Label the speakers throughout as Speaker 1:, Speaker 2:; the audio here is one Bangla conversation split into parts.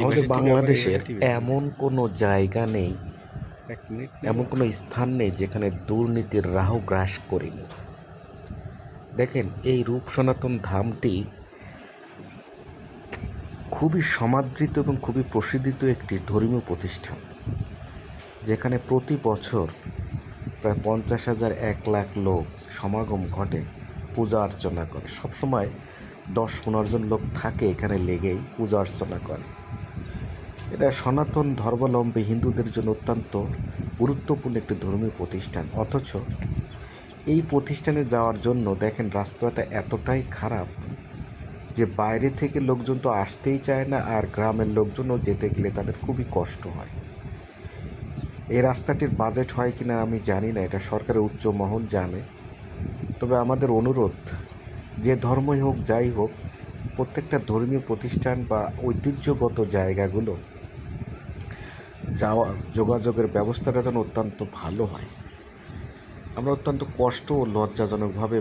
Speaker 1: আমাদের বাংলাদেশের এমন কোনো জায়গা নেই, এমন কোনো স্থান নেই যেখানে দুর্নীতির রাহু গ্রাস করেনি। দেখেন, এই রূপ সনাতন ধামটি খুবই সমাদৃত এবং খুবই প্রসিদ্ধিত একটি ধর্মীয় প্রতিষ্ঠান, যেখানে প্রতি বছর প্রায় 50,000 1 লাখ লোক সমাগম ঘটে, পূজা অর্চনা করে। সবসময় 10-15 জন লোক থাকে এখানে লেগেই পূজা অর্চনা করে। এটা সনাতন ধর্মাবলম্বী হিন্দুদের জন্য অত্যন্ত গুরুত্বপূর্ণ একটি ধর্মীয় প্রতিষ্ঠান। অথচ এই প্রতিষ্ঠানে যাওয়ার জন্য দেখেন রাস্তাটা এতটাই খারাপ যে বাইরে থেকে লোকজন তো আসতেই চায় না, আর গ্রামের লোকজনও যেতে গেলে তাদের খুবই কষ্ট হয়। এই রাস্তাটির বাজেট হয় কিনা আমি জানি না, এটা সরকারের উচ্চ মহল জানে। তবে আমাদের অনুরোধ, যে ধর্মই হোক যাই হোক, প্রত্যেকটা ধর্মীয় প্রতিষ্ঠান বা ঐতিহ্যগত জায়গাগুলো যাওয়ার যোগাযোগের ব্যবস্থাটা যেন অত্যন্ত ভালো হয়। আমরা অত্যন্ত কষ্ট ও লজ্জাজনকভাবে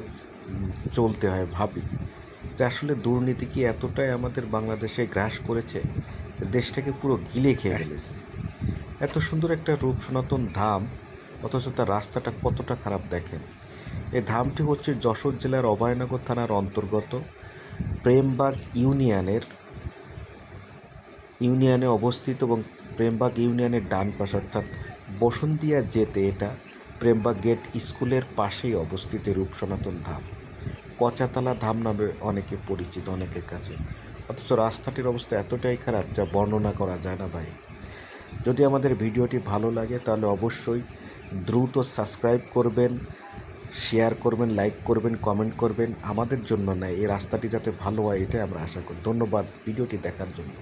Speaker 1: চলতে হয়, ভাবি যে আসলে দুর্নীতি কি এতটাই আমাদের বাংলাদেশে গ্রাস করেছে, দেশটাকে পুরো গিলে খেয়ে ফেলেছে। এত সুন্দর একটা রূপ সনাতন ধাম, অথচ তার রাস্তাটা কতটা খারাপ দেখেন। এই ধামটি হচ্ছে যশোর জেলার অভয়নগর থানার অন্তর্গত প্রেমবাগ ইউনিয়নে অবস্থিত, এবং প্রেমবাগ ইউনিয়নের ডান পাশে অর্থাৎ বসুন্তিয়া যেতে এটা প্রেমবাগ গেট স্কুলের পাশেই অবস্থিত রূপ সনাতন ধাম। কচাতলা ধাম নামে অনেকে পরিচিত অনেকের কাছে। অথচ রাস্তাটির অবস্থা এতটাই খারাপ যা বর্ণনা করা যায় না ভাই। যদি আমাদের ভিডিওটি ভালো লাগে তাহলে অবশ্যই দ্রুত সাবস্ক্রাইব করবেন, শেয়ার করবেন, লাইক করবেন, কমেন্ট করবেন। আমাদের জন্য নয়, এই রাস্তাটি যাতে ভালো হয় এটাই আমরা আশা করি। ধন্যবাদ ভিডিওটি দেখার জন্য।